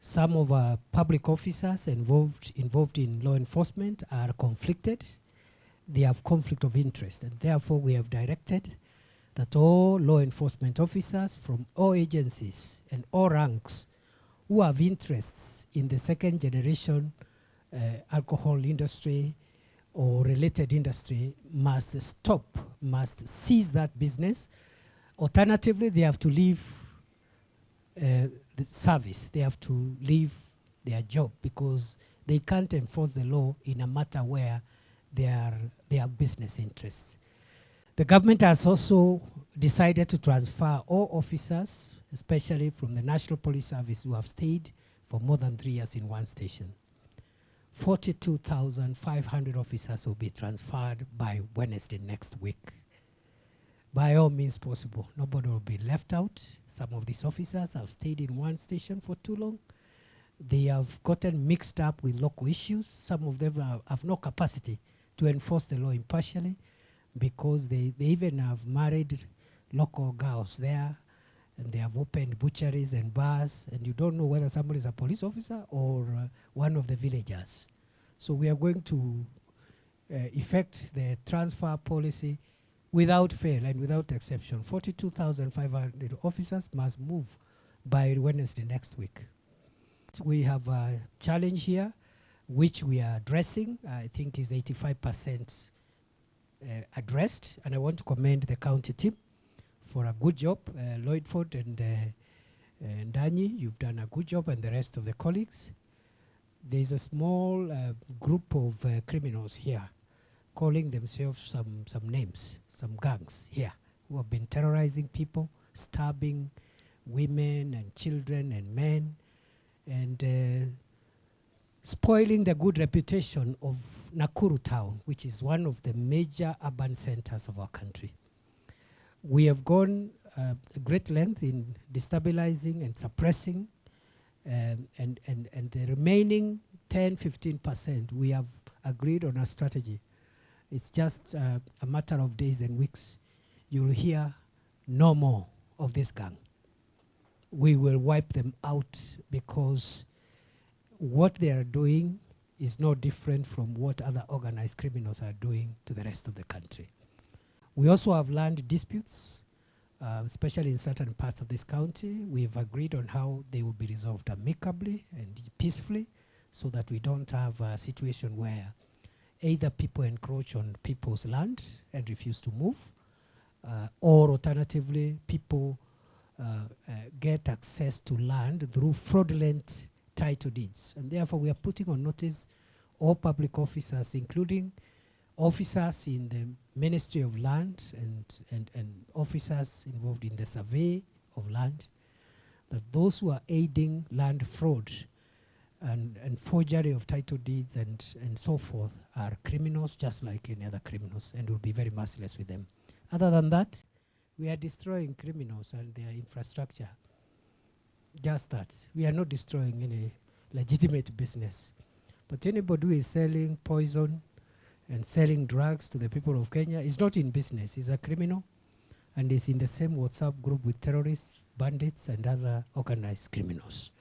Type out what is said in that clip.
Some of our public officers involved in law enforcement are conflicted. They have conflict of interest, and therefore we have directed that all law enforcement officers from all agencies and all ranks who have interests in the second generation alcohol industry or related industry must stop, must cease that business. Alternatively, they have to leave the service. They have to leave their job because they can't enforce the law in a matter where they have business interests. The government has also decided to transfer all officers, especially from the National Police Service, who have stayed for more than 3 years in one station. 42,500 officers will be transferred by Wednesday next week. By all means possible, nobody will be left out. Some of these officers have stayed in one station for too long. They have gotten mixed up with local issues. Some of them have no capacity to enforce the law impartially because they even have married local girls there, and they have opened butcheries and bars, and you don't know whether somebody is a police officer or one of the villagers. So we are going to effect the transfer policy without fail and without exception. 42,500 officers must move by Wednesday next week. We have a challenge here, which we are addressing. I think is 85% addressed, and I want to commend the county team for a good job. Lloydford and Danyi, you've done a good job, and the rest of the colleagues. There's a small group of criminals here calling themselves some names, some gangs here, who have been terrorizing people, stabbing women and children and men, and spoiling the good reputation of Nakuru town, which is one of the major urban centers of our country. We have gone a great length in destabilizing and suppressing, and the remaining 10-15%, we have agreed on a strategy. It's just a matter of days and weeks. You'll hear no more of this gang. We will wipe them out because what they are doing is no different from what other organized criminals are doing to the rest of the country. We also have land disputes, especially in certain parts of this county. We've agreed on how they will be resolved amicably and peacefully so that we don't have a situation where either people encroach on people's land and refuse to move, or alternatively, people get access to land through fraudulent title deeds. And therefore, we are putting on notice all public officers, including officers in the Ministry of Land and officers involved in the survey of land, that those who are aiding land fraud and forgery of title deeds and so forth are criminals just like any other criminals, and will be very merciless with them. Other than that, we are destroying criminals and their infrastructure. Just that. We are not destroying any legitimate business. But anybody who is selling poison and selling drugs to the people of Kenya is not in business. He's a criminal and is in the same WhatsApp group with terrorists, bandits, and other organized criminals.